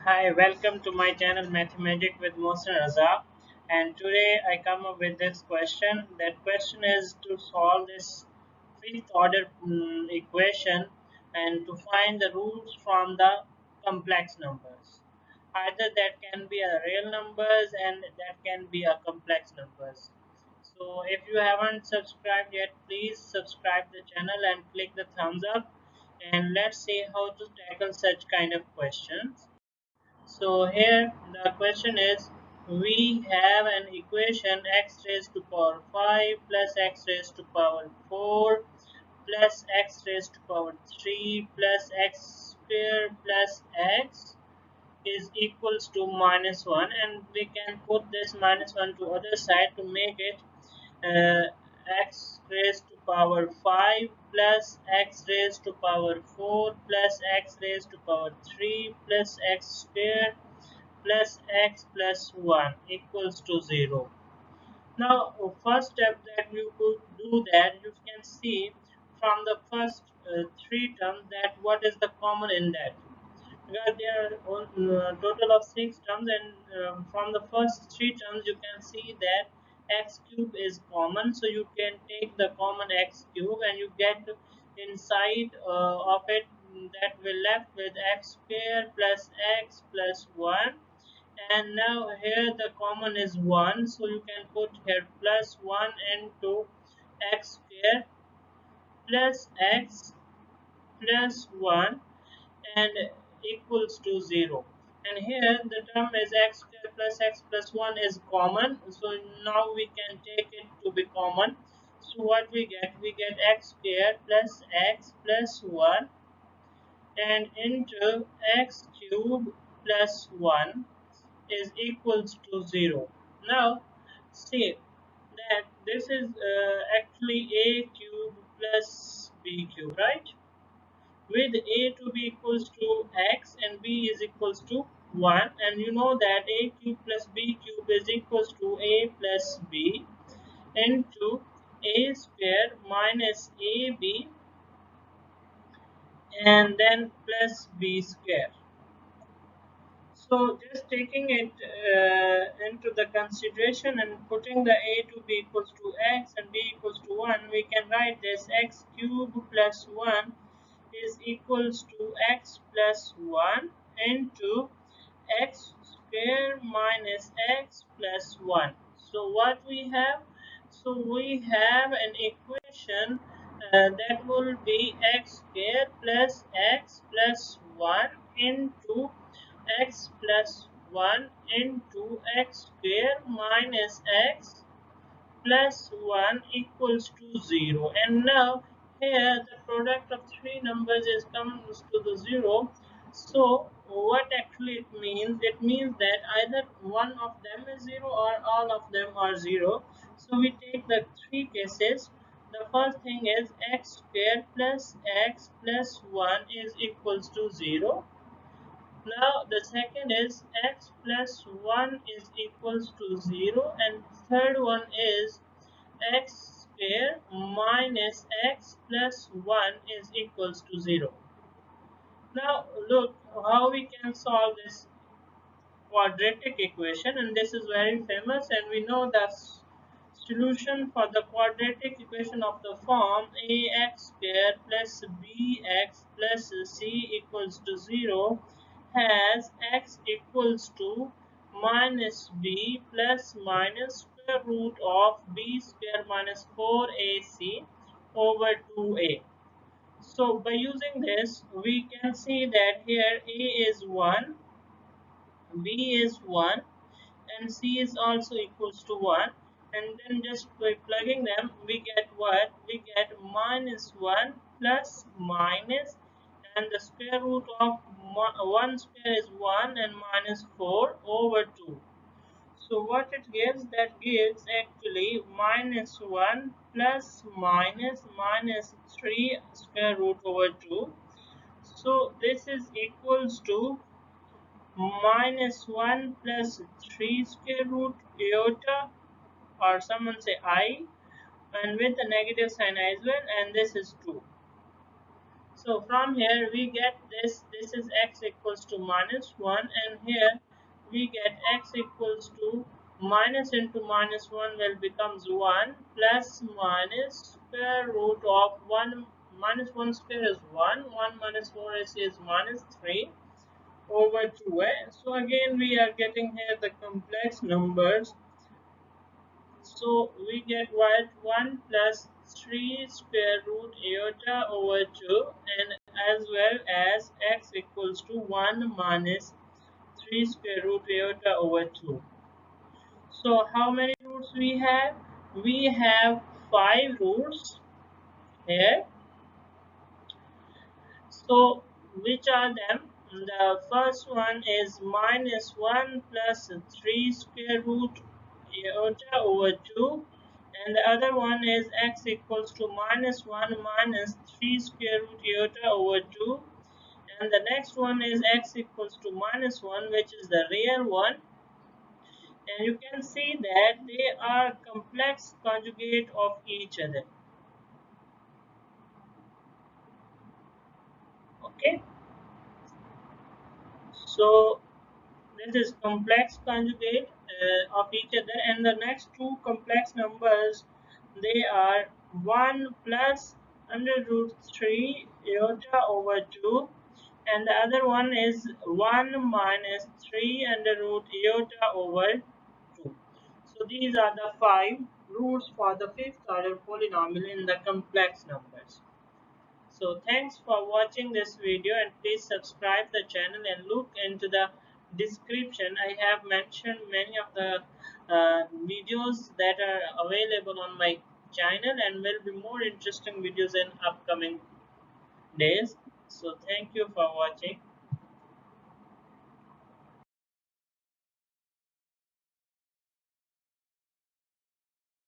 Hi, welcome to my channel Mathemagic with Mohsin Raza. And today I come up with this question. That question is to solve this fifth order equation and to find the roots from the complex numbers. Either that can be a real numbers and that can be a complex numbers. So if you haven't subscribed yet, please subscribe the channel and click the thumbs up. And let's see how to tackle such kind of questions. So here the question is, we have an equation x raised to power 5 plus x raised to power 4 plus x raised to power 3 plus x square plus x is equals to minus 1, and we can put this minus 1 to other side to make it uh, x raised to power 5 plus x raised to power 4 plus x raised to power 3 plus x square plus x plus 1 equals to 0. Now, first step that you could do, that you can see from the first three terms that what is the common in that. Because there are total of 6 terms, and from the first 3 terms you can see that x cube is common, so you can take the common x cube and you get inside of it that will left with x square plus x plus 1. And now here the common is 1, so you can put here plus 1 into x square plus x plus 1 and equals to 0. And here the term is x square plus x plus 1 is common, so now we can take it to be common. So what we get? We get x square plus x plus 1 and into x cube plus 1 is equals to 0. Now see that this is actually a cube plus b cube, right? With a to be equals to x and b is equals to 1, and you know that a cube plus b cube is equals to a plus b into a square minus ab and then plus b square. So just taking it into the consideration and putting the a to be equals to x and b equals to 1, we can write this x cube plus 1 is equals to x plus 1 into x square minus x plus 1. So what we have? So we have an equation that will be x square plus x plus 1 into x plus 1 into x square minus x plus 1 equals to 0. And now here the product of three numbers is comes to the 0. So what actually it means? It means that either one of them is 0 or all of them are 0. So we take the three cases. The first thing is x square plus x plus 1 is equals to 0. Now the second is x plus 1 is equals to 0, and third one is x square minus x plus 1 is equals to 0. Now look how we can solve this quadratic equation, and this is very famous, and we know the solution for the quadratic equation of the form ax square plus bx plus c equals to 0 has x equals to minus b plus minus square root of b square minus 4ac over 2a. So by using this we can see that here a is 1, b is 1, and c is also equals to 1, and then just by plugging them we get what? We get minus 1 plus minus, and the square root of 1 square is 1 and minus 4 over 2. So what it gives? That gives actually minus 1 plus minus minus 3 square root over 2. So this is equals to minus 1 plus 3 square root iota, or someone say I, and with a negative sign as well, and this is 2. So from here we get this is x equals to minus 1, and here we get x equals to minus into minus 1 will becomes 1 plus minus square root of 1 minus 1 square is 1, 1 minus 4 is minus 3 over 2. So again we are getting here the complex numbers. So we get what 1 plus 3 square root iota over 2, and as well as x equals to 1 minus 3 square root iota over 2. So how many roots we have? We have 5 roots here. So which are them? The first one is minus 1 plus 3 square root iota over 2, and the other one is x equals to minus 1 minus 3 square root iota over 2, and the next one is x equals to minus 1, which is the real one, and you can see that they are complex conjugate of each other. Okay, so this is complex conjugate of each other, and the next two complex numbers, they are 1 plus under root 3 iota over 2, and the other one is 1 minus 3 under root iota over 2. So these are the 5 roots for the fifth order polynomial in the complex numbers. So thanks for watching this video, and please subscribe the channel and look into the description. I have mentioned many of the videos that are available on my channel, and will be more interesting videos in upcoming days. So thank you for watching.